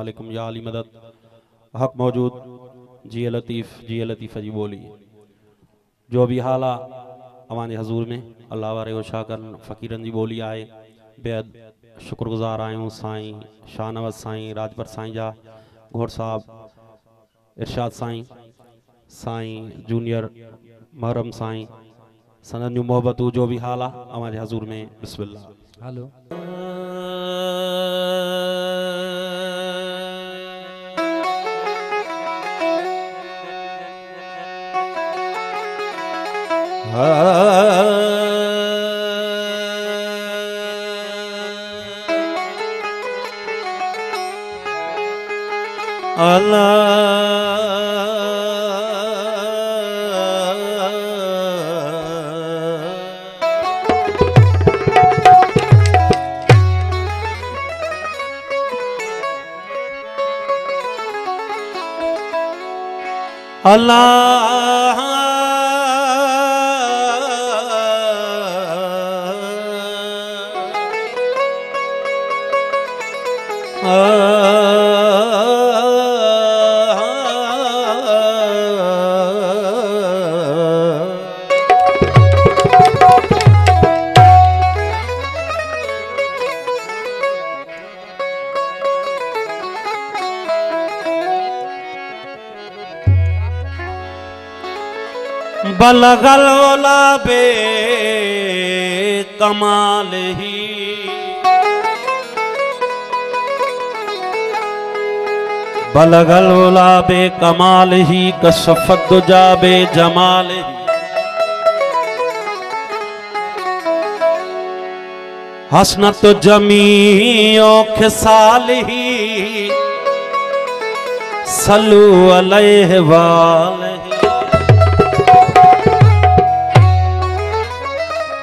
अलैकुम या अली मदद हक मौजूद जी लतीफ़ जी बोली जो भी हाला अवान हजूर में अल्लाह वारे शाकरन फ़कीरन जी बोली आए बेहद शुक्रगुजार आयूँ साईं शाहनवाज साईं राजपर साईं जा घोड़ साहब इरशाद साईं जूनियर महरम साईं सनन मोहब्बत जो भी हाला हमारे हजूर में बिस्मिल्लाह। हेलो अल्लाह बलगल ओला बे कमाल ही बलगल ओला बे कमाल ही कसफत दुजा बे जमाल ही हसनत जमीओ खिसाल ही सल्लू अलैहि वाल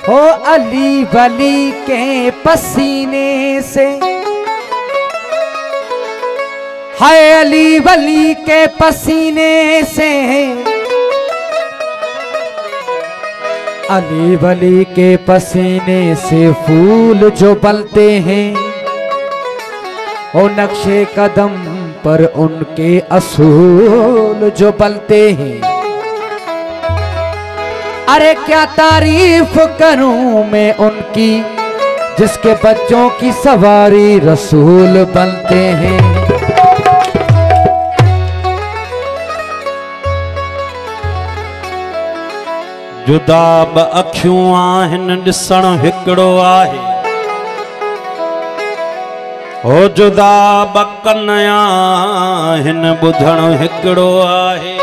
हो अली वली के पसीने से हाय अली वली के पसीने से अली वली के पसीने से फूल जो बनते हैं ओ नक्शे कदम पर उनके असूल जो बनते हैं। अरे क्या तारीफ करूं मैं उनकी जिसके बच्चों की सवारी रसूल बनते हैं। जुदा ब अखियूं आहिनि ॾिसण हिकिड़ो आहे हो जुदा ब कन आहिनि ॿुधण हिकिड़ो आहे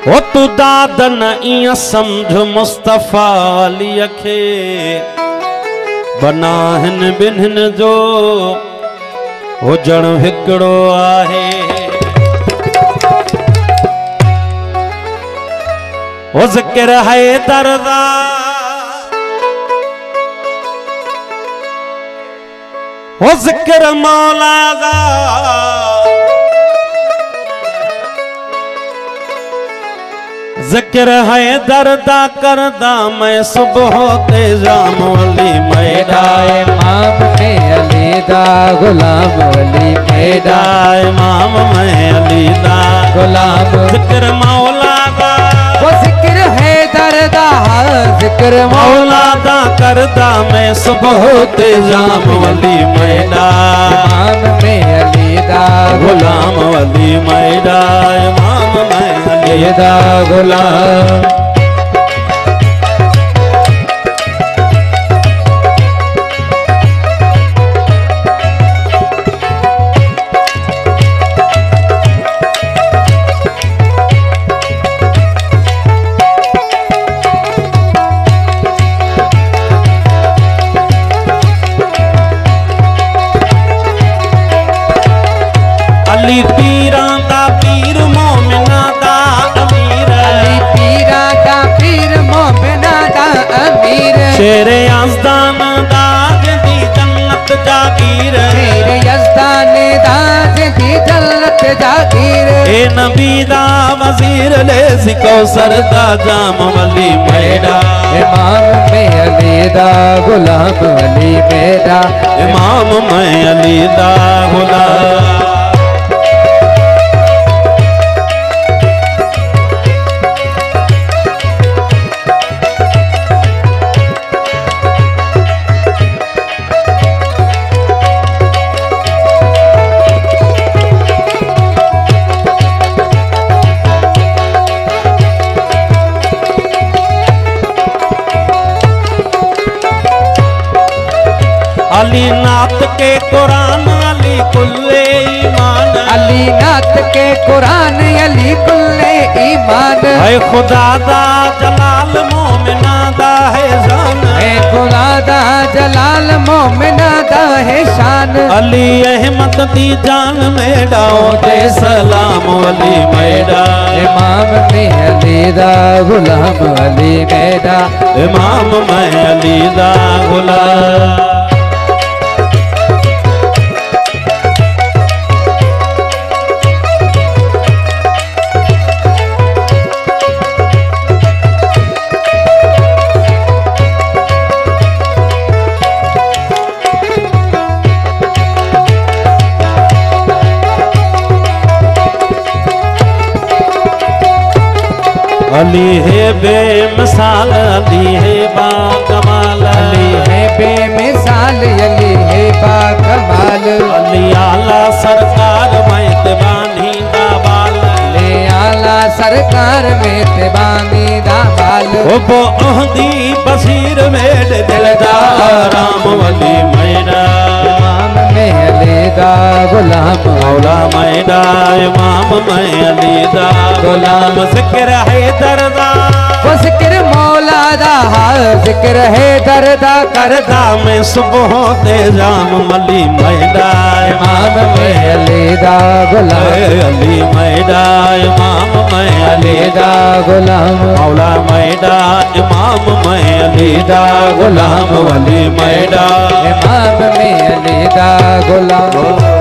हो तू दादन इं समझ मुस्तफा अलीअ खे बनाहिन बिन्हिन जो हुजण हिकिड़ो आहे हो ज़िक्र हैदर दा हो ज़िक्र मौला दा ज़िक्र हैदर दा करदा मैं सुबह ते जाम अली मैदा इमाम में अली दा गुलाम अली मैदा इमाम में अली दा गुलाम ज़िक्र मौला दा वो ज़िक्र हैदर दा ज़िक्र मौला दा करदा मैं सुबह ते जाम अली मैदा इमाम में अली दा गुलाम अली मैदा इमाम में अली दा गुलाम। अली पीरां दा पीर मोमिना दा अमीर अली पीरां दा पीर मोमिना दा अमीर शेरे यज़दान दा जदी जन्नत जागीर शेरे यज़दान दा जदी जन्नत दौलत जागीर। ए नबीदा वजीर ले सिको सरदा जाम वली मेरा। इमाम में अली दा गुलाम अली मेरा। इमाम में अली दा गुलाम। अली नात के कुरान अली कुल्ले ईमान। अली नात के कुरान अली कुल्ले ईमान। है खुदा दा जलाल मोमिना दा है जान। है खुदा दा जलाल मोमिना दा है शान। अली अहमद दी जान मेरा दे सलाम अली मेरा। इमाम में अली दा गुलाम अली मेरा। इमाम में अली दा गुलाम। अली है बेमिसाल अली है बाकमाल। अली है बेमिसाल अली है बाकमाल। अली आला सरकार में तिबानी दा बाल। अली आला सरकार में तिबानी दा बाल। ओ वो ओहदी बसीर में दिलदार राम वली मेरा। इमाम में अली दा गुलाम मौला मेरा। इमाम में अली दा गुलाम। जिक्र है दरदा वो जिक्र मौला दा जिक्र है दरदा करदा। में सुबह ते जाम मली मेरा। इमाम में अली दा गुलाम अली मेरा। इमाम में अली दा गुलाम मौला मेरा। इमाम में अली दा गुलाम वली मेरा। इमाम में अली दा गुलाम।